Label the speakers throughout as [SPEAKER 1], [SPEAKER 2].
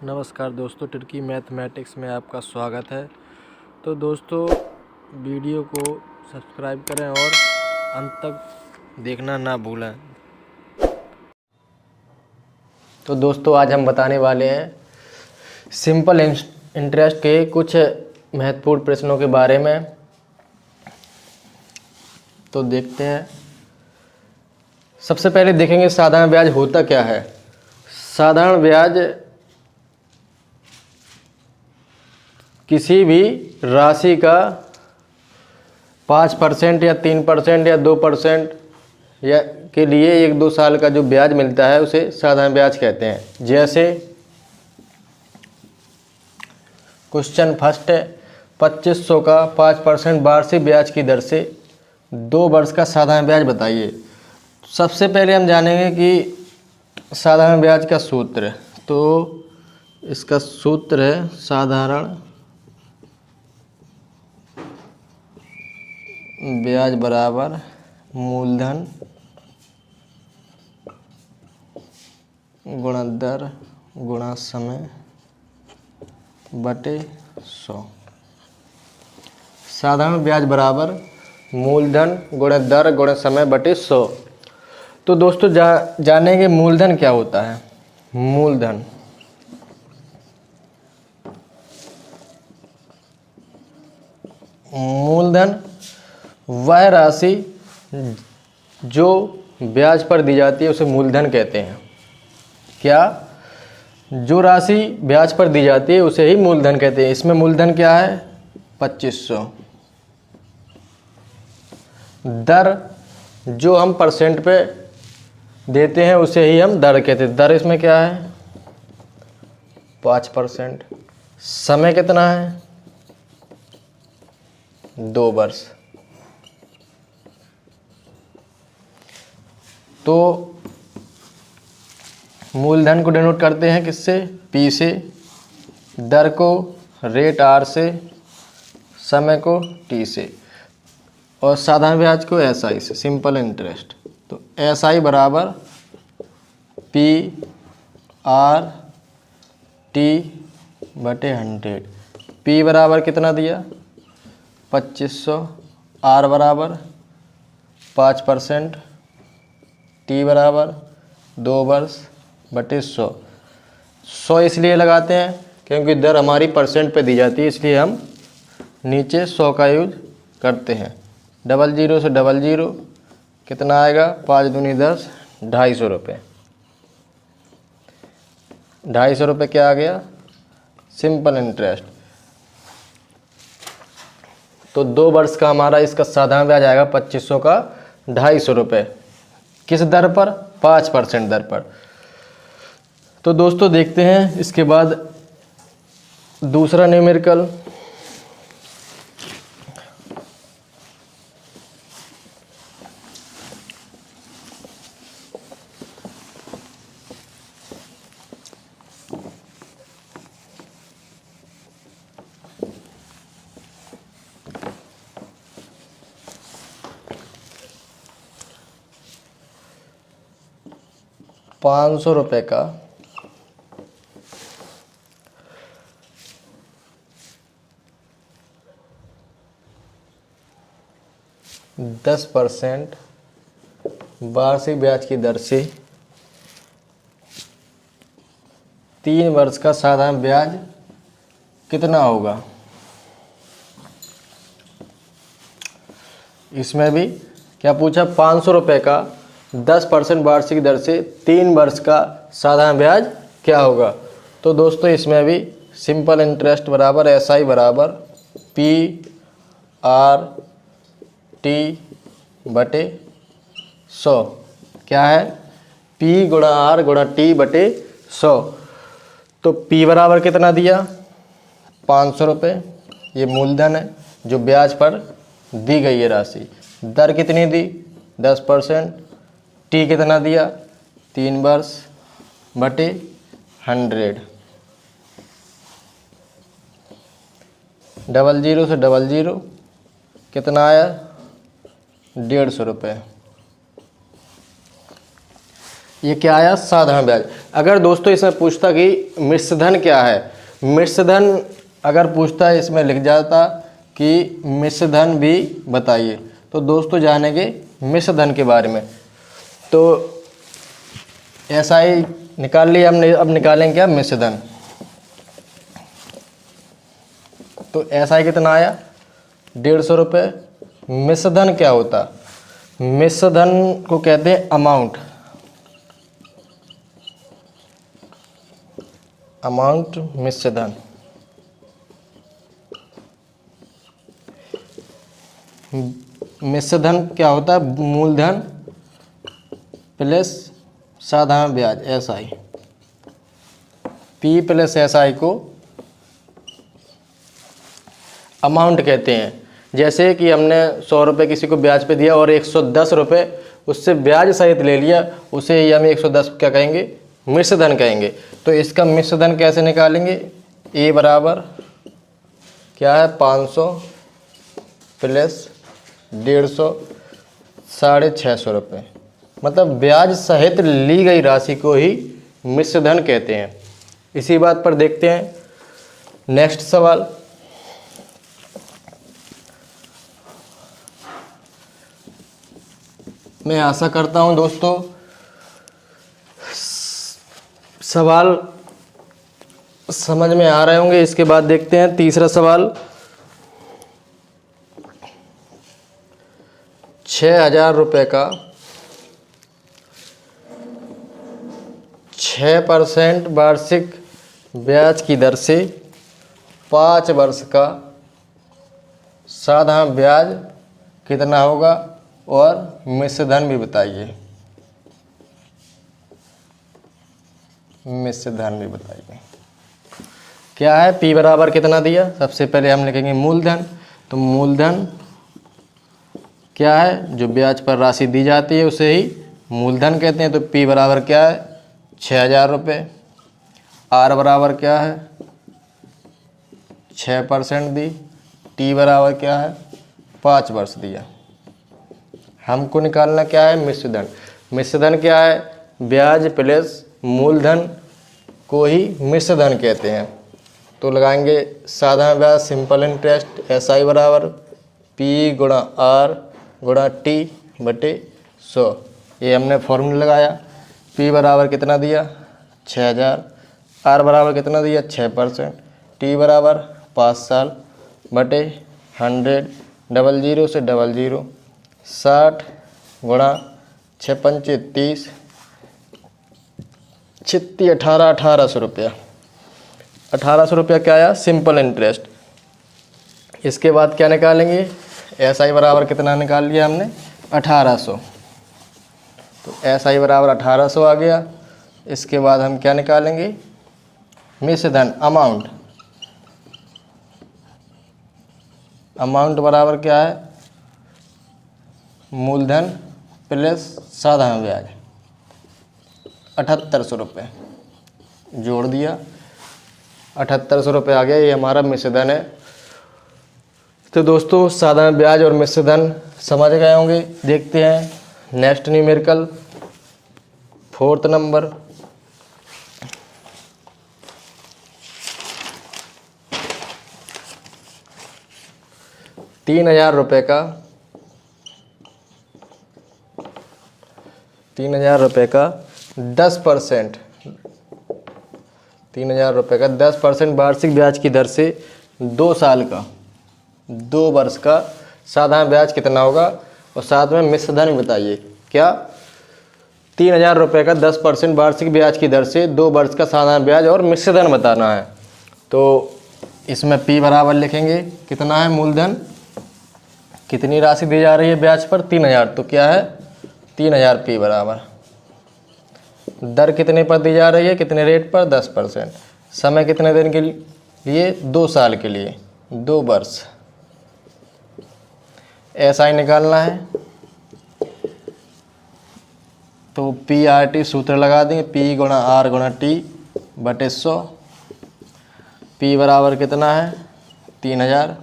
[SPEAKER 1] नमस्कार दोस्तों, Turkey mathematics में आपका स्वागत है। तो दोस्तों, वीडियो को सब्सक्राइब करें और अंत तक देखना ना भूलें। तो दोस्तों, आज हम बताने वाले हैं सिंपल इंटरेस्ट के कुछ महत्वपूर्ण प्रश्नों के बारे में। तो देखते हैं। सबसे पहले देखेंगे साधारण ब्याज होता क्या है। साधारण ब्याज किसी भी राशि का 5% या 3% या 2% या के लिए 1-2 साल का जो ब्याज मिलता है उसे साधारण ब्याज कहते हैं। जैसे क्वेश्चन फर्स्ट है, 2500 का 5% वार्षिक ब्याज की दर से 2 वर्ष का साधारण ब्याज बताइए। सबसे पहले हम जानेंगे कि साधारण ब्याज का सूत्र। तो इसका सूत्र है साधारण ब्याज बराबर मूलधन गुणा दर गुणा समय बटे 100। साधारण ब्याज बराबर मूलधन गुणा दर गुणा समय बटे 100। तो दोस्तों जानेंगे मूलधन क्या होता है। मूलधन वह राशि जो ब्याज पर दी जाती है उसे मूलधन कहते हैं। क्या? जो राशि ब्याज पर दी जाती है उसे ही मूलधन कहते हैं। इसमें मूलधन क्या है? 2500। दर जो हम परसेंट पे देते हैं उसे ही हम दर कहते हैं। दर इसमें क्या है? 5%। समय कितना है? 2 वर्ष। तो मूलधन को डिनोट करते हैं किससे? P से। दर को रेट R से। समय को T से। और साधारण ब्याज को SI से, सिंपल इंटरेस्ट। तो SI बराबर P R T बटे 100। P बराबर कितना दिया? 2500। R बराबर 5%। T बराबर 2 वर्ष बटे 100। 100 इसलिए लगाते हैं क्योंकि दर हमारी परसेंट पे दी जाती है, इसलिए हम नीचे 100 का यूज करते हैं। 00 से 00 कितना आएगा? 5 दूनी 10, 250 रुपये। 250 रुपये क्या आ गया? Simple interest. तो 2 वर्ष का हमारा इसका साधारण ब्याज आएगा 2500 का 250 रुपये। किस दर पर? 5% दर पर। तो दोस्तों देखते हैं इसके बाद दूसरा न्यूमेरिकल। ₹500 का 10% वार्षिक ब्याज की दर से 3 वर्ष का साधारण ब्याज कितना होगा? इसमें भी क्या पूछा? ₹500 का 10% वार्षिक दर से 3 वर्ष का साधारण ब्याज क्या होगा? तो दोस्तों इसमें भी सिंपल इंटरेस्ट बराबर SI बराबर P R T बटे 100। क्या है? P गुणा R गुणा T बटे 100। तो P बराबर कितना दिया? 500 रुपये। ये मूलधन है जो ब्याज पर दी गई है राशि। दर कितनी दी? 10%। T कितना दिया? 3 वर्ष बटे 100। 00 से 00 कितना आया? 150 रुपये। ये क्या आया, साधारण ब्याज। अगर दोस्तों इसमें पूछता कि मिश्र धन क्या है, मिश्र धन अगर पूछता है इसमें लिख जाता कि मिश्र धन भी बताइए, तो दोस्तों जानेंगे मिश्र धन के बारे में। तो ऐसा ही निकाल लिया हमने, अब निकालेंगे क्या, मिश्र धन। तो ऐसा ही कितना आया, 150 रुपये। मिश्र धन क्या होता, मिश्र धन को कहते हैं अमाउंट, अमाउंट मिश्र धन। मिश्र धन क्या होता है, मूलधन प्लस साधारण ब्याज, SI। P प्लस SI को अमाउंट कहते हैं। जैसे कि हमने 100 रुपये किसी को ब्याज पे दिया और 110 रुपये उससे ब्याज सहित ले लिया, उसे ही हम 110 क्या कहेंगे, मिश्र धन कहेंगे। तो इसका मिश्र धन कैसे निकालेंगे, A बराबर क्या है, 500 प्लस 150, 650 रुपये, मतलब ब्याज सहित ली गई राशि को ही मिश्र धन कहते हैं। इसी बात पर देखते हैं नेक्स्ट सवाल। मैं आशा करता हूं दोस्तों सवाल समझ में आ रहे होंगे। इसके बाद देखते हैं तीसरा सवाल। 6,000 रुपये का 6% वार्षिक ब्याज की दर से 5 वर्ष का साधारण ब्याज कितना होगा और मिश्र धन भी बताइए, मिश्र धन भी बताइए। क्या है, P बराबर कितना दिया, सबसे पहले हम लिखेंगे मूलधन। तो मूलधन क्या है, जो ब्याज पर राशि दी जाती है उसे ही मूलधन कहते हैं। तो P बराबर क्या है, 6,000 रुपये। R बराबर क्या है, 6% दी। T बराबर क्या है, 5 वर्ष दिया। हमको निकालना क्या है, मिश्र धन। मिश्र धन क्या है, ब्याज प्लस मूलधन को ही मिश्र धन कहते हैं। तो लगाएंगे साधारण ब्याज, सिंपल इंटरेस्ट, SI बराबर P गुणा R गुणा T बटे 100। ये हमने फॉर्मूला लगाया। P बराबर कितना दिया, 6,000। R बराबर कितना दिया, 6%। T बराबर 5 साल बटे 100, 00 से 00, 60 गुणा 6 पंचे 30, 36 18 1800 रुपया। 1800 रुपया क्या आया, सिंपल इंटरेस्ट। इसके बाद क्या निकालेंगे, SI बराबर कितना निकाल लिया हमने, 1800। तो SI बराबर 1800 आ गया। इसके बाद हम क्या निकालेंगे, मिश्र धन, अमाउंट। अमाउंट बराबर क्या है, मूलधन प्लस साधारण ब्याज, 7800 रुपये जोड़ दिया, 7800 रुपये आ गया। ये हमारा मिश्र धन है। तो दोस्तों साधारण ब्याज और मिश्र धन समझ गए होंगे। देखते हैं नेक्स्ट न्यूमेरिकल, 4th नंबर। ₹3,000 रुपये का 10%, 3,000 रुपये का 10% वार्षिक ब्याज की दर से 2 साल का, 2 वर्ष का साधारण ब्याज कितना होगा और साथ में मिश्र धन भी बताइए। क्या, 3,000 रुपये का 10% वार्षिक ब्याज की दर से 2 वर्ष का साधारण ब्याज और मिश्र धन बताना है। तो इसमें P बराबर लिखेंगे, कितना है मूलधन, कितनी राशि दी जा रही है ब्याज पर, 3,000। तो क्या है, 3,000 P बराबर, दर कितने पर दी जा रही है, कितने रेट पर, 10%। समय कितने दिन के लिए, 2 साल के लिए, 2 वर्ष। SI निकालना है तो PRT सूत्र लगा देंगे, P गुणा R गुणा T बटे 100। P बराबर कितना है, 3,000।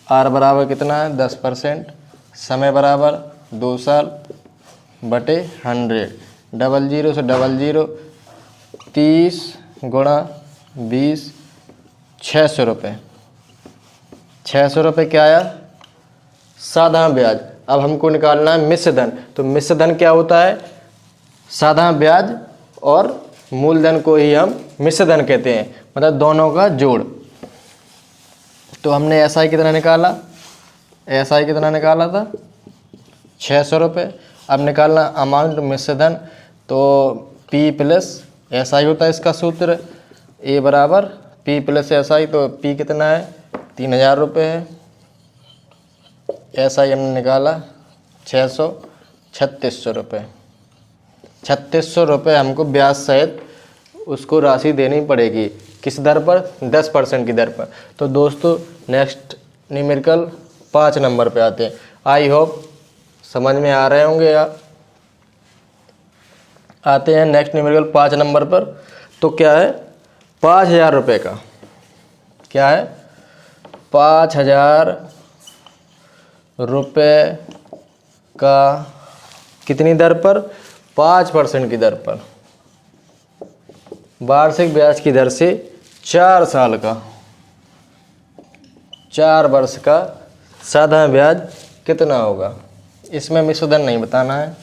[SPEAKER 1] R बराबर कितना है, 10%। समय बराबर 2 साल बटे 100। 00 से 00, 30 गुणा 20, 600 रुपये। 600 रुपये क्या आया? साधारण ब्याज। अब हमको निकालना है मिश्र धन। तो मिश्र धन क्या होता है? साधारण ब्याज और मूलधन को ही हम मिश्र धन कहते हैं, मतलब दोनों का जोड़। तो हमने एसआई कितना निकाला? एसआई कितना निकाला था? 600 रुपये। अब निकालना अमाउंट मिश्र धन, तो पी प्लस एसआई होता है इसका सूत्र, ए बराबर पी प्लस एसआई। तो पी कितना है? 3000 रुपये है। एसआई हमने निकाला 600, 3600 रुपये। 3600 रुपये हमको ब्याज सहित उसको राशि देनी पड़ेगी। किस दर पर? 10% की दर पर। तो दोस्तों नेक्स्ट न्यूमेरिकल 5 नंबर पे आते हैं। आई होप समझ में आ रहे होंगे आप। आते हैं नेक्स्ट न्यूमेरिकल 5 नंबर पर। तो क्या है? 5000 रुपये का क्या है? 5000 रुपये का कितनी दर पर? 5% की दर पर। वार्षिक ब्याज की दर से 4 साल का, 4 वर्ष का साधारण ब्याज कितना होगा? इसमें मिश्र धन नहीं बताना है।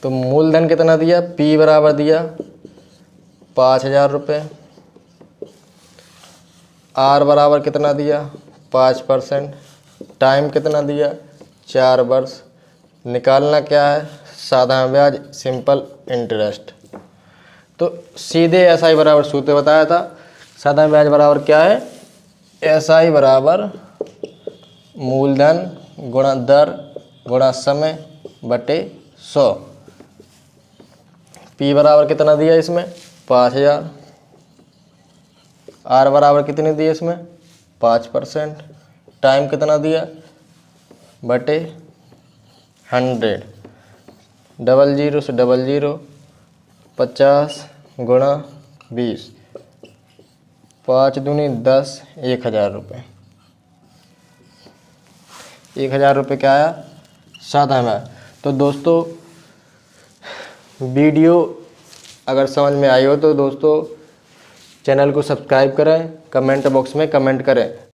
[SPEAKER 1] तो मूलधन कितना दिया? पी बराबर दिया 5000 रुपये। आर बराबर कितना दिया? 5%। टाइम कितना दिया? 4 वर्ष। निकालना क्या है? साधारण ब्याज, सिंपल इंटरेस्ट। तो सीधे एसआई बराबर सूत्र बताया था। साधारण ब्याज बराबर क्या है? एसआई बराबर मूलधन गुणा दर गुणा समय बटे 100। पी बराबर कितना दिया इसमें? 5000। आर बराबर कितनी दी इसमें? 5%। टाइम कितना दिया? बटे 100। 00 से 00, 50 गुणा 20, 5 दूनी 10, 1000 रुपये। 1000 रुपये क्या आया? साधारण ब्याज। तो दोस्तों वीडियो अगर समझ में आई हो तो दोस्तों चैनल को सब्सक्राइब करें, कमेंट बॉक्स में कमेंट करें।